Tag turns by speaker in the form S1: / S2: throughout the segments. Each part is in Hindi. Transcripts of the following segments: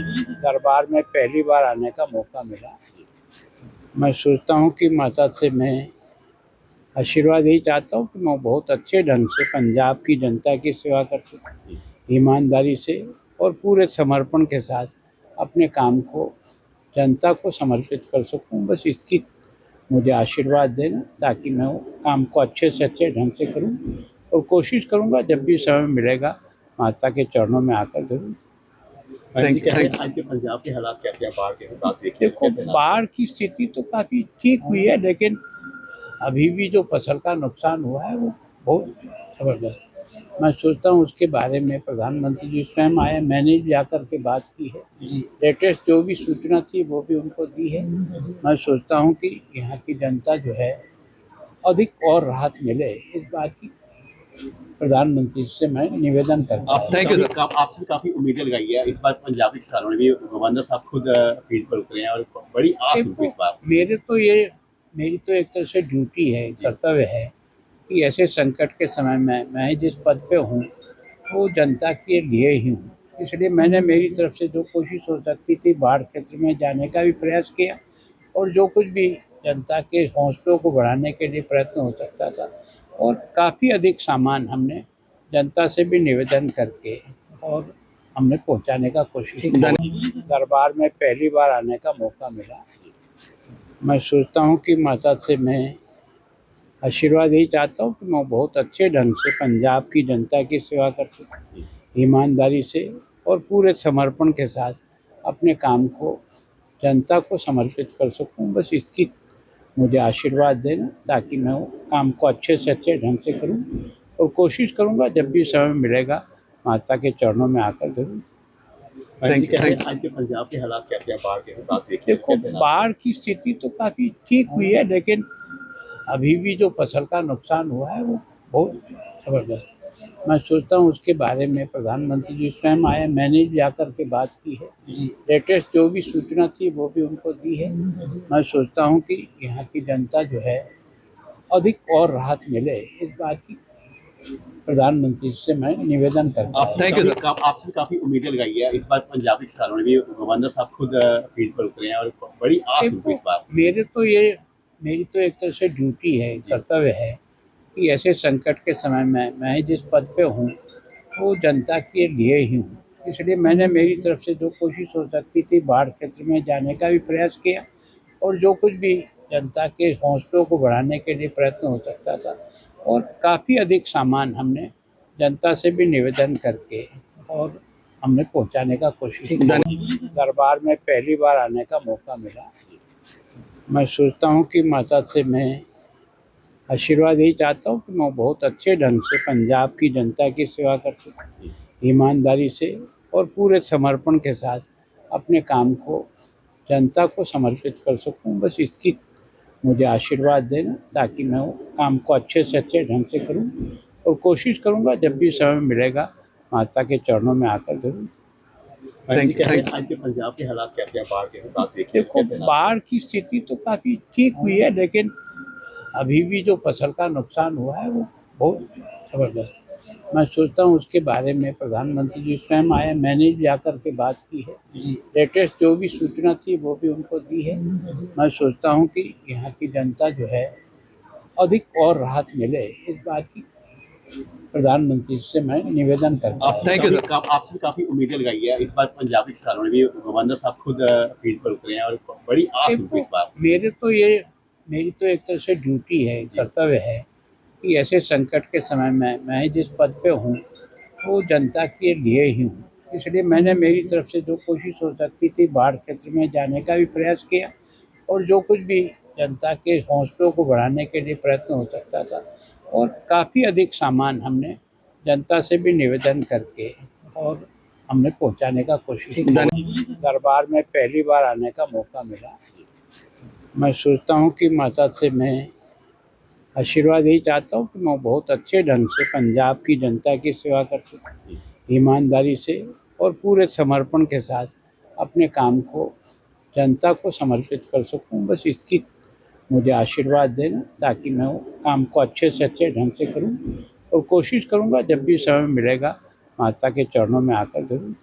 S1: दरबार में पहली बार आने का मौका मिला। मैं सोचता हूँ कि माता से मैं आशीर्वाद यही चाहता हूँ कि मैं बहुत अच्छे ढंग से पंजाब की जनता की सेवा कर सकूँ, ईमानदारी से और पूरे समर्पण के साथ अपने काम को जनता को समर्पित कर सकूँ। बस इसकी मुझे आशीर्वाद देना ताकि मैं वो काम को अच्छे से अच्छे ढंग से करूँ और कोशिश करूँगा जब भी समय मिलेगा माता के चरणों में आकर जरूर।
S2: आज के पंजाब के हालात कैसे हैं? बाढ़ के हालात देखिए।
S1: देखो, बाढ़ की स्थिति तो काफ़ी ठीक हुई है, लेकिन अभी भी जो फसल का नुकसान हुआ है वो बहुत ज़बरदस्त। मैं सोचता हूँ उसके बारे में प्रधानमंत्री जी स्वयं आए, मैंने भी जाकर के बात की है। लेटेस्ट जो भी सूचना थी वो भी उनको दी है। मैं सोचता हूँ कि यहाँ की जनता जो है अधिक और राहत मिले, इस बात की प्रधानमंत्री से मैं निवेदन करता हूँ।
S2: Thank you sir. आपसे काफी उम्मीदें लगाई है इस बार पंजाबी किसानों ने भी। गवर्नर साहब खुद फील्ड पर उतरे हैं और बड़ी आस उनको इस बार।
S1: मेरी तो एक तरह से ड्यूटी है, कर्तव्य है कि ऐसे संकट के समय में मैं जिस पद पे हूँ वो जनता के लिए ही हूँ। इसलिए मैंने मेरी तरफ से जो कोशिश हो सकती थी बाढ़ क्षेत्र में जाने का भी प्रयास किया और जो कुछ भी जनता के हौसलों को बढ़ाने के लिए प्रयत्न हो सकता था और काफ़ी अधिक सामान हमने जनता से भी निवेदन करके और हमने पहुंचाने का कोशिश की। दरबार में पहली बार आने का मौका मिला। मैं सोचता हूँ कि माता से मैं आशीर्वाद यही चाहता हूँ कि मैं बहुत अच्छे ढंग से पंजाब की जनता की सेवा कर सकूँ, ईमानदारी से और पूरे समर्पण के साथ अपने काम को जनता को समर्पित कर सकूँ। बस इसकी मुझे आशीर्वाद देना ताकि मैं वो काम को अच्छे से अच्छे ढंग से करूँ और कोशिश करूँगा जब भी समय मिलेगा माता के चरणों में आकर जरूर।
S2: आज के पंजाब के हालात कैसे हैं? बाढ़ के हालात देखिए।
S1: देखो, बाढ़ की स्थिति तो काफ़ी ठीक हुई है, लेकिन अभी भी जो फसल का नुकसान हुआ है वो बहुत ज़बरदस्त। मैं सोचता हूँ उसके बारे में प्रधानमंत्री जी स्वयं आए, मैंने भी जाकर के बात की है। लेटेस्ट जो भी सूचना थी वो भी उनको दी है। मैं सोचता हूँ कि यहाँ की जनता जो है अधिक और राहत मिले, इस बात की प्रधानमंत्री से मैं निवेदन करता हूँ।
S2: Thank you sir. आपसे काफी उम्मीदें लगाई है इस बार पंजाबी किसानों ने भी। गवर्नर साहब खुद फील्ड पर उतरे हैं और बड़ी आस उनको इस बार।
S1: मेरी तो एक तरह से ड्यूटी है, कर्तव्य है कि ऐसे संकट के समय में मैं जिस पद पे हूँ वो जनता के लिए ही हूँ। इसलिए मैंने मेरी तरफ से जो कोशिश हो सकती थी बाढ़ क्षेत्र में जाने का भी प्रयास किया और जो कुछ भी जनता के हौसलों को बढ़ाने के लिए प्रयत्न हो सकता था और काफ़ी अधिक सामान हमने जनता से भी निवेदन करके और हमने पहुंचाने का कोशिश की। दरबार में पहली बार आने का मौका मिला। मैं सोचता हूँ कि माता से मैं आशीर्वाद यही चाहता हूँ कि मैं बहुत अच्छे ढंग से पंजाब की जनता की सेवा कर सकूँ, ईमानदारी से और पूरे समर्पण के साथ अपने काम को जनता को समर्पित कर सकूँ। बस इसकी मुझे आशीर्वाद देना ताकि मैं वो काम को अच्छे से अच्छे ढंग से करूँ और कोशिश करूँगा जब भी समय मिलेगा माता के चरणों में आकर जरूर।
S2: आज के पंजाब के हालात कैसे हैं? बाढ़ के हालात देखिए।
S1: देखो, बाढ़ की स्थिति तो काफ़ी ठीक हुई है, लेकिन अभी भी जो फसल का नुकसान हुआ है वो बहुत ज़बरदस्त। मैं सोचता हूँ उसके बारे में प्रधानमंत्री जी स्वयं आए, मैंने भी जाकर के बात की है। लेटेस्ट जो भी सूचना थी वो भी उनको दी है। मैं सोचता हूँ कि यहाँ की जनता जो है अधिक और राहत मिले, इस बात की प्रधानमंत्री से मैं निवेदन करता हूँ।
S2: Thank you sir. आपसे काफी उम्मीदें लगाई है इस बार पंजाबी किसानों ने भी। गवर्नर साहब खुद फील्ड पर उतरे हैं और बड़ी आस उनको इस बार।
S1: मेरी तो एक तरह से ड्यूटी है, कर्तव्य है कि ऐसे संकट के समय में मैं जिस पद पे हूँ वो जनता के लिए ही हूँ। इसलिए मैंने मेरी तरफ से जो कोशिश हो सकती थी बाढ़ क्षेत्र में जाने का भी प्रयास किया और जो कुछ भी जनता के हौसलों को बढ़ाने के लिए प्रयत्न हो सकता था और काफ़ी अधिक सामान हमने जनता से भी निवेदन करके और हमने पहुंचाने का कोशिश की। दरबार में पहली बार आने का मौका मिला। मैं सोचता हूँ कि माता से मैं आशीर्वाद यही चाहता हूँ कि मैं बहुत अच्छे ढंग से पंजाब की जनता की सेवा कर सकूँ, ईमानदारी से और पूरे समर्पण के साथ अपने काम को जनता को समर्पित कर सकूँ। बस इसकी मुझे आशीर्वाद देना ताकि मैं वो काम को अच्छे से अच्छे ढंग से करूँ और कोशिश करूँगा जब भी समय मिलेगा माता के चरणों में आकर जरूर।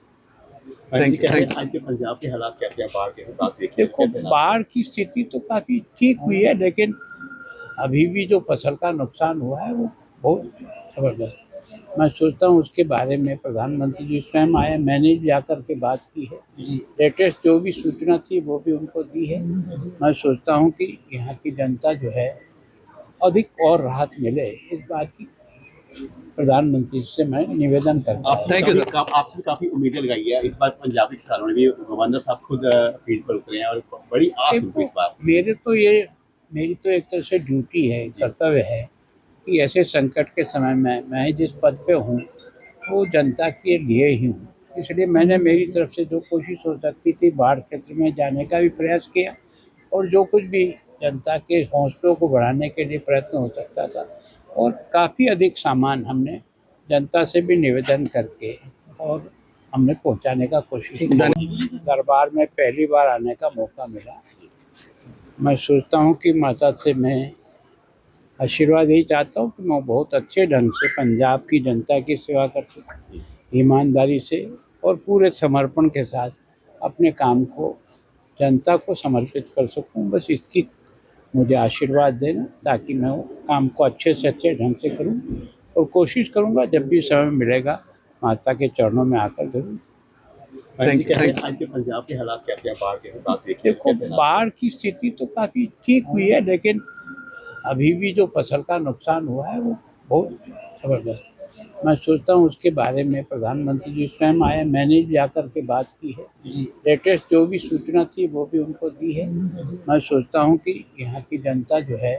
S2: Thank you. आज के पंजाब के हालात कैसे हैं, बाढ़ के हालात देखिए
S1: देखो,
S2: कैसे हालात
S1: बाढ़ की स्थिति तो काफ़ी ठीक हुई है, लेकिन अभी भी जो फसल का नुकसान हुआ है वो बहुत ज़बरदस्त। मैं सोचता हूँ उसके बारे में प्रधानमंत्री जी स्वयं आए, मैंने भी जाकर के बात की है। लेटेस्ट जो भी सूचना थी वो भी उनको दी है। मैं सोचता हूँ कि यहाँ की जनता जो है अधिक और राहत मिले, इस बात की प्रधानमंत्री से मैं निवेदन करता हूँ।
S2: Thank you sir. आपसे काफी उम्मीदें लगाई है इस बार पंजाब के किसानों ने भी, गवर्नर साहब खुद फील्ड पर उतरे हैं और बड़ी आस उनको इस बार।
S1: मेरी तो एक तरह से ड्यूटी है, कर्तव्य है कि ऐसे संकट के समय में मैं जिस पद पे हूँ वो जनता के लिए ही हूँ। इसलिए मैंने मेरी तरफ से जो कोशिश हो सकती थी बाढ़ क्षेत्र में जाने का भी प्रयास किया, और जो कुछ भी जनता के हौसलों को बढ़ाने के लिए प्रयत्न हो सकता था, और काफ़ी अधिक सामान हमने जनता से भी निवेदन करके और हमने पहुंचाने का कोशिश की। दरबार में पहली बार आने का मौका मिला। मैं सोचता हूँ कि माता से मैं आशीर्वाद यही चाहता हूँ कि मैं बहुत अच्छे ढंग से पंजाब की जनता की सेवा कर सकूँ, ईमानदारी से और पूरे समर्पण के साथ अपने काम को जनता को समर्पित कर सकूँ। बस इसकी मुझे आशीर्वाद देना, ताकि मैं वो काम को अच्छे से अच्छे ढंग से करूँ, और कोशिश करूँगा जब भी समय मिलेगा माता के चरणों में आकर जरूर।
S2: Thank you. आज के पंजाब के हालात कैसे हैं, बाढ़ के हालात देखिए
S1: देखो,
S2: कैसे हालात
S1: बाढ़ की स्थिति तो काफ़ी ठीक हुई है, लेकिन अभी भी जो फसल का नुकसान हुआ है वो बहुत ज़बरदस्त। मैं सोचता हूँ उसके बारे में प्रधानमंत्री जी स्वयं आए, मैंने भी जाकर के बात की है। लेटेस्ट जो भी सूचना थी वो भी उनको दी है। मैं सोचता हूँ कि यहाँ की जनता जो है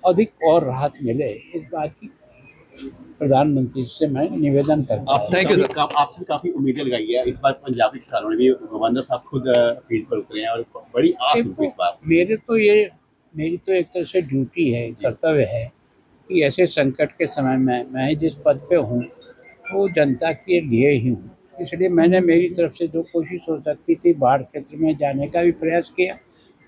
S1: अधिक और राहत मिले, इस बात की प्रधानमंत्री से मैं निवेदन करता हूँ।
S2: Thank you sir. आपसे काफी उम्मीदें लगाई है इस बार पंजाब के किसानों ने भी, गवर्नर साहब खुद फील्ड पर उतरे हैं और बड़ी आस उनको इस बार।
S1: मेरी तो एक तरह से ड्यूटी है, कर्तव्य है कि ऐसे संकट के समय में मैं जिस पद पे हूँ वो जनता के लिए ही हूँ। इसलिए मैंने मेरी तरफ से जो कोशिश हो सकती थी बाढ़ क्षेत्र में जाने का भी प्रयास किया,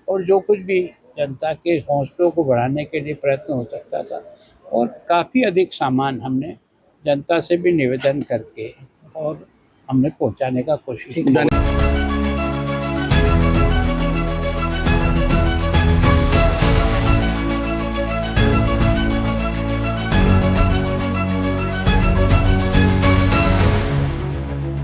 S1: और जो कुछ भी जनता के हौसलों को बढ़ाने के लिए प्रयत्न हो सकता था, और काफ़ी अधिक सामान हमने जनता से भी निवेदन करके और हमने पहुंचाने का कोशिश की।